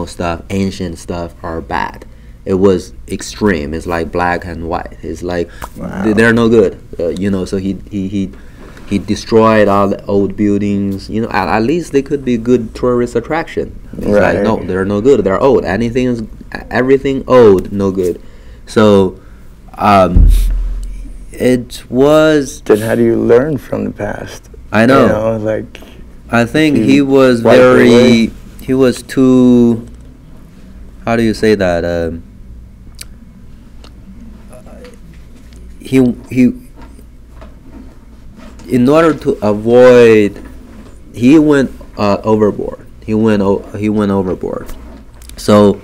stuff, ancient stuff are bad. It was extreme. It's like black and white. It's like, they're no good. So he destroyed all the old buildings. At least they could be good tourist attraction. It's like, no, they're no good. They're old. Everything old, no good. So it was. Then how do you learn from the past? I know. I think he was too. How do you say that? In order to avoid, he went overboard. He went overboard. So,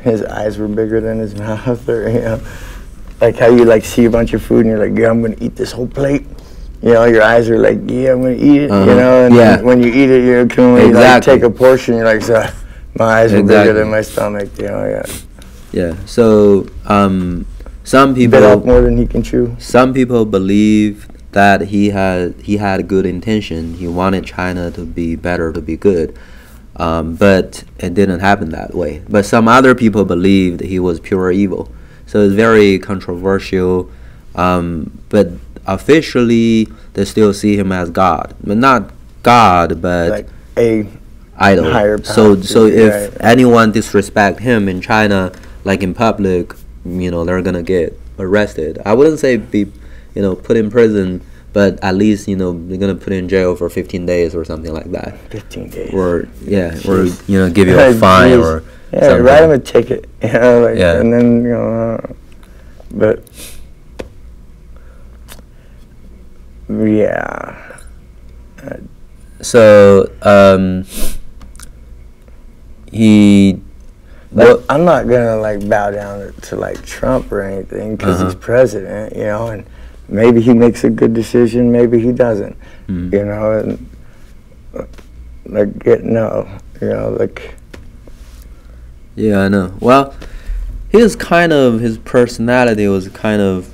his eyes were bigger than his mouth, or like how you see a bunch of food and you're like, yeah, I'm gonna eat this whole plate. Your eyes are like, yeah, I'm gonna eat it. And when you eat it, you can only take a portion. You're like, so my eyes are bigger than my stomach. Yeah. So some people bit off more than he can chew. Some people believe that he had good intention. He wanted China to be better, to be good, but it didn't happen that way. But some other people believed he was pure evil. So it's very controversial. But officially, they still see him as God, but not God, but like a idol. Higher power. So if anyone disrespect him in China, like in public, they're gonna get arrested. I wouldn't say be, put in prison, but at least they're gonna put in jail for 15 days or something like that. 15 days. Or give you a fine or something. Write him a ticket. And then but yeah. So he. I'm not gonna bow down to Trump or anything because he's president, and maybe he makes a good decision, maybe he doesn't, and Yeah, I know. Well, his personality was kind of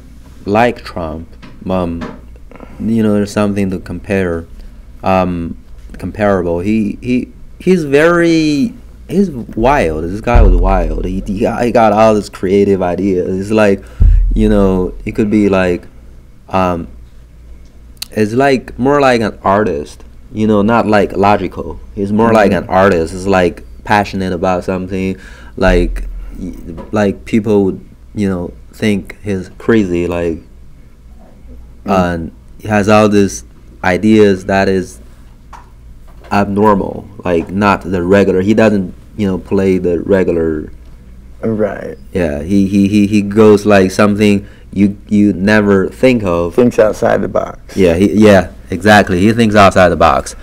like Trump. There's something to compare, comparable. He's wild. This guy was wild. He got all this creative ideas. It's like, it could be like, it's like more like an artist, not like logical. He's more like an artist. It's like passionate about something, like people would, think he's crazy, and he has all these ideas that is abnormal, not the regular. He doesn't play the regular. Right. Yeah, he goes like something you never think of. Thinks outside the box. Yeah, exactly. He thinks outside the box.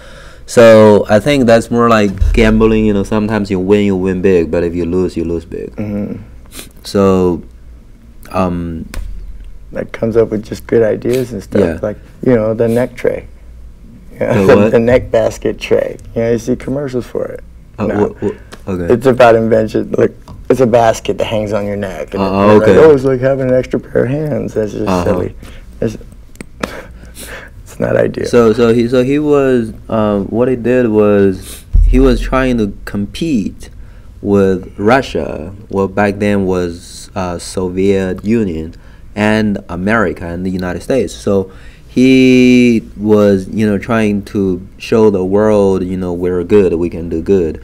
So I think that's more like gambling. You know, sometimes you win big, but if you lose big. So, that comes up with just good ideas and stuff. Yeah. Like, you know, the neck tray. The neck basket tray. You know, you see commercials for it. Okay. It's about invention. Like, it's a basket that hangs on your neck. And okay. Like, oh, it's like having an extra pair of hands. That's just silly. It's not ideal. So he was what he did was he was trying to compete with Russia. Well, back then was Soviet Union and America and the United States. So he was, you know, trying to show the world, you know, we're good, we can do good.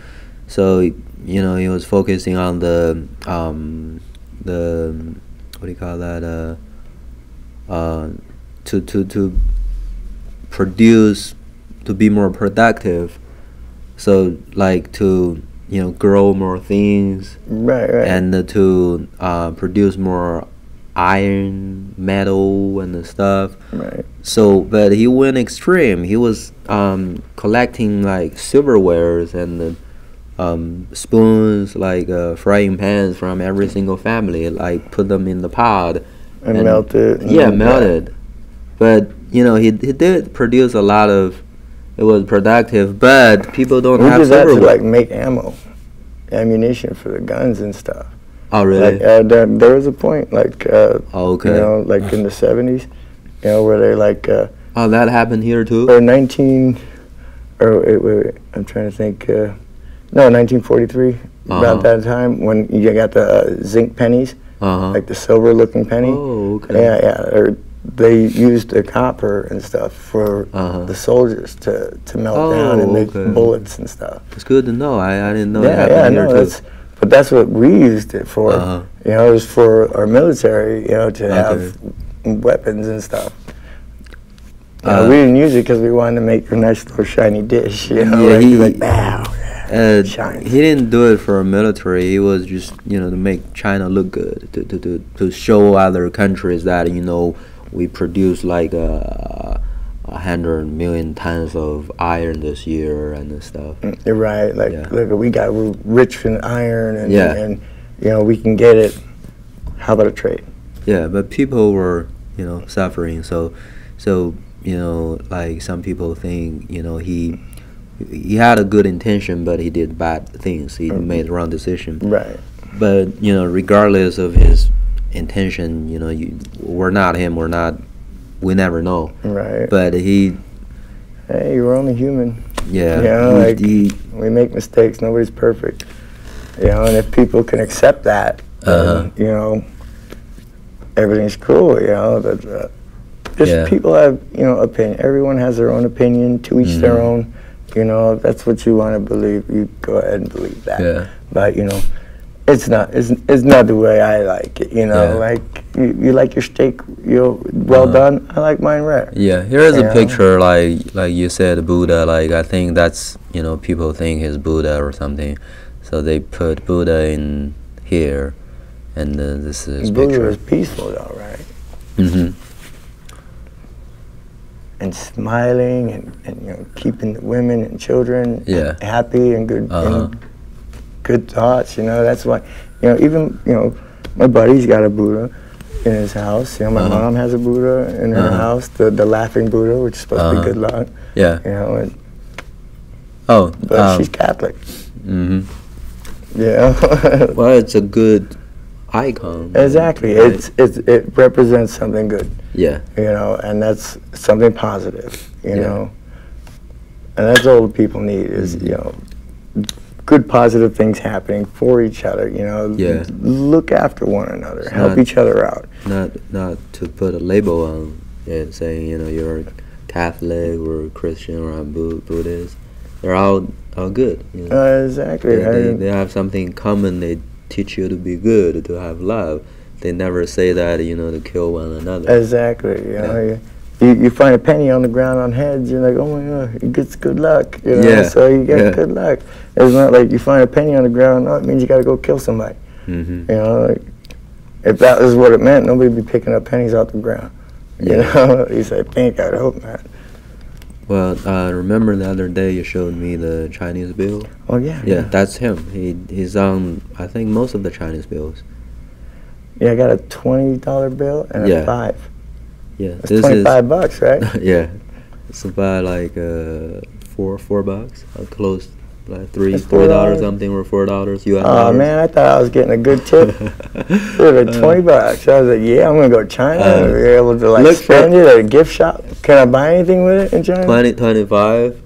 So, you know, he was focusing on the what do you call that? To produce, to be more productive. So like to, you know, grow more things. Right. And to produce more iron, metal, and the stuff. Right. So, but he went extreme. He was collecting like silverwares and spoons, like frying pans from every single family, like put them in the pot and melt it. Yeah, melted. But you know, he did produce a lot of. It was productive, but people don't have silverware. We did that to like make ammunition for the guns and stuff. Oh, really? Like, there was a point, like, you know, like in the 70s, you know, where they like... oh, that happened here too? Or wait, I'm trying to think. No, 1943, about that time, when you got the zinc pennies, like the silver-looking penny. Oh, okay. Yeah. They used the copper and stuff for the soldiers to melt down and make bullets and stuff. It's good to know. I didn't know that happened here too. But that's what we used it for. You know, it was for our military, you know, to have weapons and stuff. You know, we didn't use it because we wanted to make a nice little shiny dish, you know, like, wow. He didn't do it for military. He was just, you know, to make China look good, to show other countries that, you know, we produce like 100 million tons of iron this year and stuff. You're right. Like, look, we're rich in iron, and you know, we can get it. How about a trade? Yeah, but people were, you know, suffering. So you know, like some people think, you know, he had a good intention, but he did bad things. He made the wrong decision. Right. But you know, regardless of his intention, you know, we're not him. We never know. Right. But hey, you're only human. Yeah. You know, like, we make mistakes. Nobody's perfect. You know, and if people can accept that, then, you know, everything's cool. You know, that just people have, you know, opinion. Everyone has their own opinion. To each their own. You know, if that's what you want to believe, you go ahead and believe that. Yeah. But you know, it's not the way I like it. You know, like you like your steak, well done. I like mine rare. Yeah, here is a picture, like you said, Buddha. Like I think that's, you know, people think he's Buddha or something, so they put Buddha in here, and this is Buddha picture. is peaceful though, right? And smiling and you know, keeping the women and children happy and good and good thoughts. You know, that's why, you know, even, you know, my buddy's got a Buddha in his house. You know, my mom has a Buddha in her house, the laughing Buddha, which is supposed to be good luck. Yeah. You know, and but she's Catholic. Yeah. Well, it's a good icon. Exactly. Right? It represents something good. Yeah. You know, and that's something positive. You know, and that's all the people need is you know, good positive things happening for each other. You know. Yeah. Look after one another. Help each other out. Not to put a label on it, saying, you know, you're Catholic or Christian or I'm Buddhist. They're all good. You know? Exactly. They have something in common. They teach you to be good, to have love. They never say that, you know, to kill one another. Exactly. You know, you find a penny on the ground on heads, you're like, oh my God, it gets good luck. You know, so you get good luck. It's not like you find a penny on the ground, no, it means you got to go kill somebody. You know, like, if that was what it meant, nobody would be picking up pennies off the ground. You know, you say, thank God, I hope not. Well, remember the other day you showed me the Chinese bill? Oh yeah. Yeah, that's him. He's on, I think, most of the Chinese bills. Yeah, I got a $20 bill and a Yeah. 5. Yeah, That's $25, right? yeah, it's about like four bucks, close like That's $4 $4. something, or $4 US Oh dollars. man, I thought I was getting a good tip. For like $20. I was like, yeah, I'm gonna go to China and be able to like spend it at a gift shop. Can I buy anything with it in China? 25,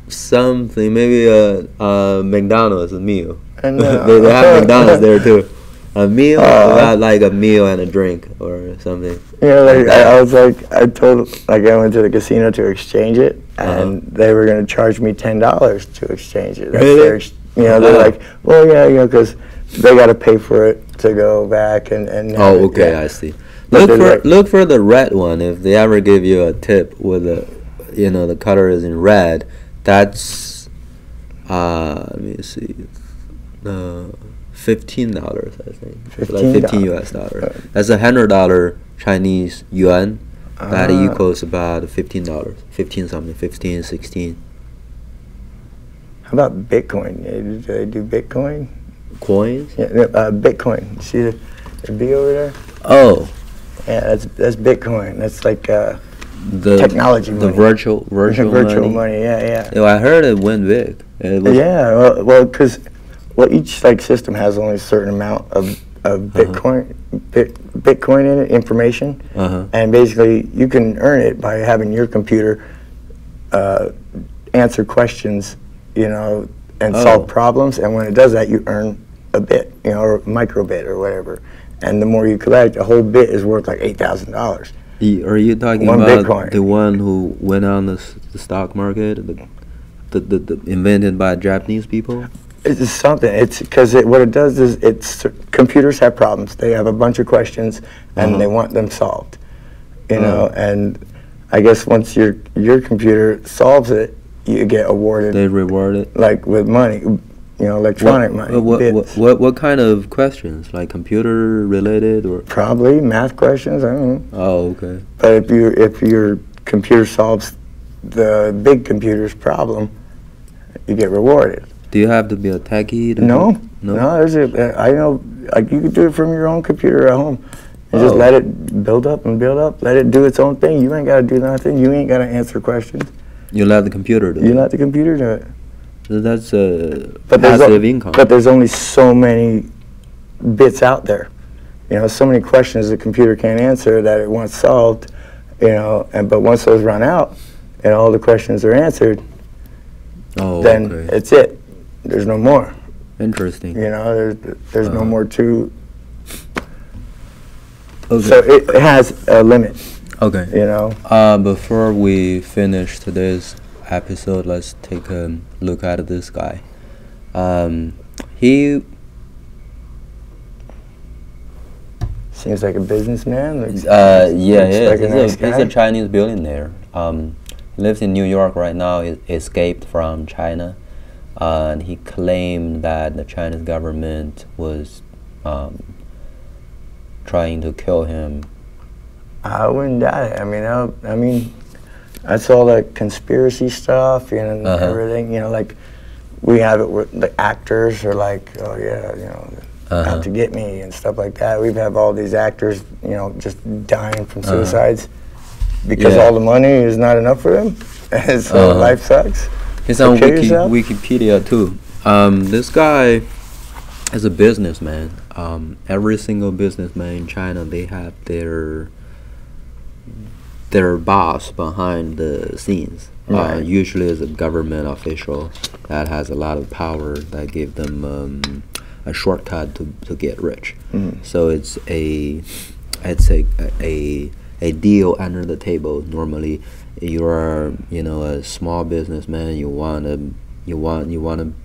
something, maybe a McDonald's, a meal. And they have McDonald's there too. A meal, about like a meal and a drink or something. Yeah, like I was like, I went to the casino to exchange it, and they were gonna charge me $10 to exchange it. That's Really? they're like, well, yeah, because they got to pay for it to go back and oh, okay, yeah. I see. Look for the red one. If they ever give you a tip with the color is in red, that's let me see, $15, I think. Like 15 US dollar. That's $100 Chinese yuan. That equals about $15. 15 something, 15, 16. How about Bitcoin? Do they do Bitcoin? Coins? Yeah, Bitcoin. See the B over there? Oh. Yeah, that's Bitcoin. That's like the technology money. The virtual money. Yeah. I heard it went big. Yeah, well, because each like system has only a certain amount of Bitcoin in it, information, and basically you can earn it by having your computer answer questions, and solve problems. And when it does that, you earn a bit, or a microbit or whatever. And the more you collect, a whole bit is worth like $8,000. Are you talking about Bitcoin. The one who went on the stock market, the invented by Japanese people? It's something. It's because what it does is computers have problems. They have a bunch of questions and they want them solved. And I guess once your computer solves it, you get awarded. They reward it like with money, electronic money. What kind of questions? Like computer related or? Probably math questions. I don't know. Oh, okay. But if your computer solves the big computer's problem, you get rewarded. Do you have to be a techie? No. I know, like you can do it from your own computer at home. And just let it build up and build up. Let it do its own thing. You ain't got to do nothing. You ain't got to answer questions. You let the computer do it. You let the computer do it. So that's passive income. But there's only so many bits out there. So many questions the computer can't answer that it wants solved. But once those run out and all the questions are answered, then it's it. There's no more. Interesting. There's no more to. Okay. So it has a limit. Okay. Before we finish today's episode, let's take a look at this guy. He seems like a businessman. He's a Chinese billionaire. He lives in New York right now. He escaped from China. And he claimed that the Chinese government was trying to kill him. I wouldn't doubt it. I mean, that's all that conspiracy stuff, and everything. Like we have it with the actors are like, oh yeah, out to get me and stuff like that. We have all these actors, just dying from suicides because all the money is not enough for them, and so life sucks. He's on Wikipedia too. This guy is a businessman. Every single businessman in China, they have their boss behind the scenes. Right. Usually is a government official that has a lot of power that give them a shortcut to get rich. So it's a deal under the table. Normally, you're a small businessman. You want to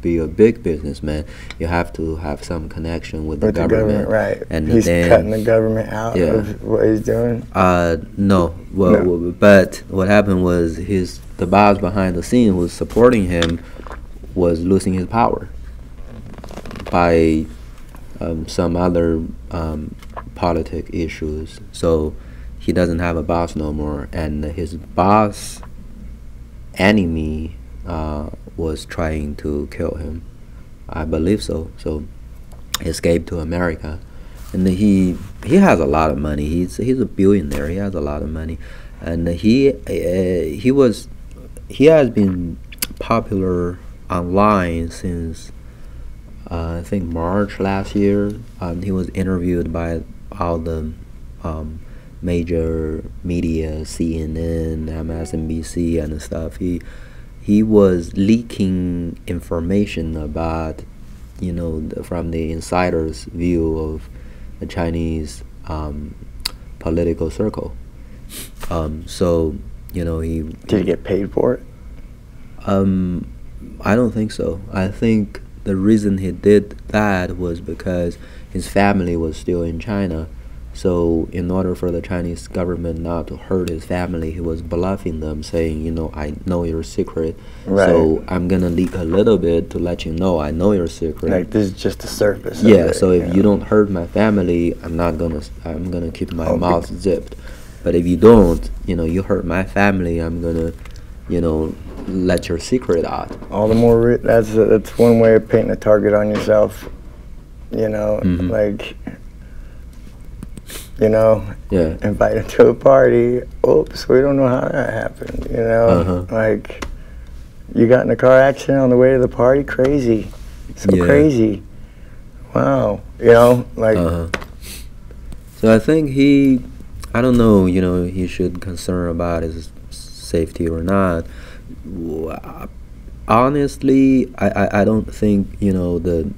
be a big businessman. You have to have some connection with the government. Right? And he's cutting the government out of what he's doing. No. But what happened was the boss behind the scene who was supporting him was losing his power by some other politic issues. So he doesn't have a boss no more, and his boss enemy was trying to kill him. I believe so. So he escaped to America, and he has a lot of money. He's a billionaire. He has a lot of money, and he has been popular online since I think March last year. He was interviewed by all the major media, CNN, MSNBC, and stuff. He was leaking information about, from the insider's view of the Chinese political circle. So he Did he get paid for it? I don't think so. I think the reason he did that was because his family was still in China. So in order for the Chinese government not to hurt his family, he was bluffing them, saying, I know your secret, right. So I'm gonna leak a little bit to let you know I know your secret. Like this is just the surface. Yeah. So if you don't hurt my family, I'm gonna keep my mouth zipped. But if you don't, you hurt my family, I'm gonna, let your secret out. All the more that's one way of painting a target on yourself. Like. Yeah. Invited to a party. Oops, we don't know how that happened. Like you got in a car accident on the way to the party. Crazy, crazy. Wow, like. So I think I don't know. He should concern about his safety or not. Honestly, I don't think the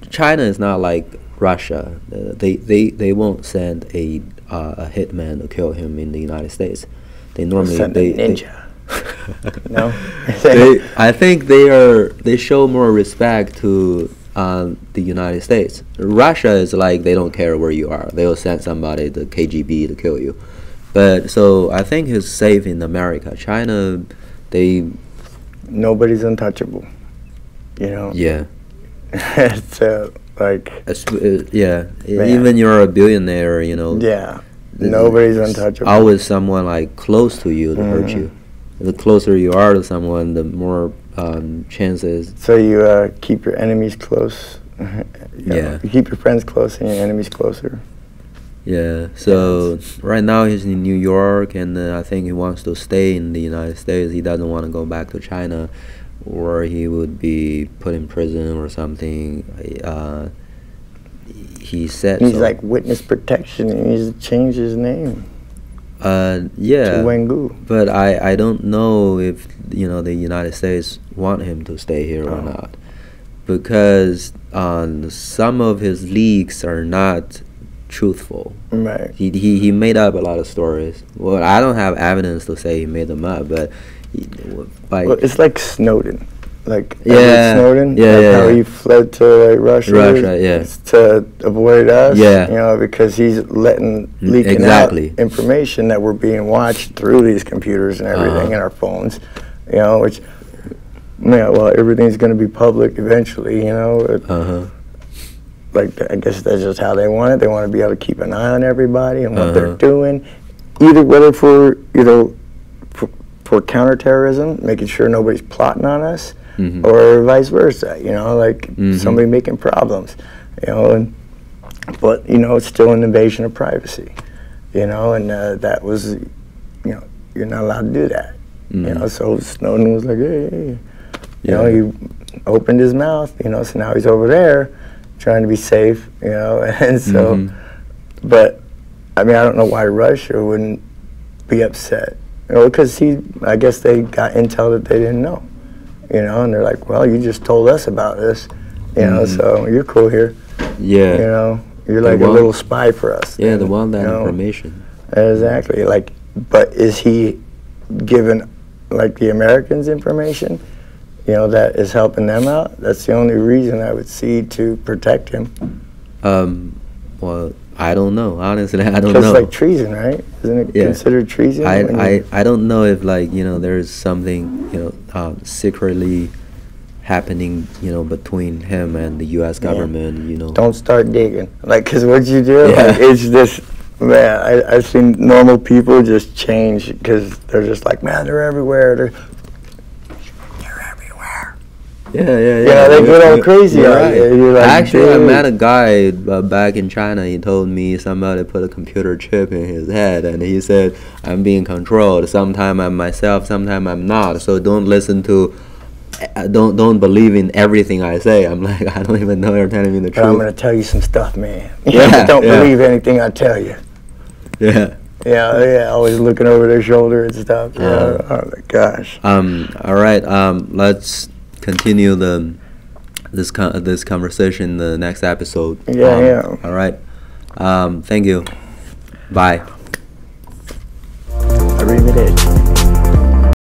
China is not like Russia. They won't send a hitman to kill him in the United States. They normally send a ninja. No, I think they show more respect to the United States. Russia is like they don't care where you are. They'll send somebody, the KGB, to kill you. But so I think he's safe in America. China, nobody's untouchable. Yeah. It's like. Yeah. Man. Even you're a billionaire, Yeah. Nobody's untouchable. Always someone like close to you to hurt you. The closer you are to someone, the more chances. So you keep your enemies close. You keep your friends close and your enemies closer. Yeah. So right now he's in New York, and I think he wants to stay in the United States. He doesn't want to go back to China, or he would be put in prison or something. He said he's like witness protection, and he needs to change his name. Yeah. To Wengu. But I don't know if the United States want him to stay here or not, because some of his leaks are not truthful. Right. He made up a lot of stories. Well, I don't have evidence to say he made them up, but well, it's like Snowden. Like Snowden, how he fled to Russia, to avoid us, because he's leaking out information that we're being watched through these computers and everything and our phones, which, well, everything's going to be public eventually, Like, I guess that's just how they want it. They want to be able to keep an eye on everybody and what they're doing, either whether for counterterrorism, making sure nobody's plotting on us, or vice versa, somebody making problems, but it's still an invasion of privacy, and that was, you're not allowed to do that, so Snowden was like, hey, he opened his mouth, so now he's over there trying to be safe, and so, but, I don't know why Russia wouldn't be upset, because I guess they got intel that they didn't know. And they're like, well, you just told us about this, so you're cool here. Yeah. You're like a little spy for us. Yeah, they want that information. Exactly. Like, but is he given, like, the Americans information, that is helping them out? That's the only reason I would see to protect him. Well, I don't know. Honestly, I don't know. Just like treason, right? Isn't it considered treason? I don't know if there's something secretly happening between him and the U.S. government. Don't start digging, because what you do, it's just Man, I've seen normal people just change because they're just like, man, they're everywhere. They're everywhere. Yeah. You know, they get all crazy. You're out right. there. You're like, Actually, I dude. met a guy back in China. He told me somebody put a computer chip in his head, and he said, "I'm being controlled. Sometime I'm myself, sometime I'm not. So don't listen to, don't believe in everything I say." I'm like, I don't even know you're telling me the But I'm truth. gonna tell you some stuff, man. Yeah, Don't yeah. believe anything I tell you. Yeah. Yeah, always looking over their shoulder and stuff. Yeah. Oh my gosh. All right. Let's continue this conversation in the next episode. Yeah. All right. Thank you. Bye. Arrivederci.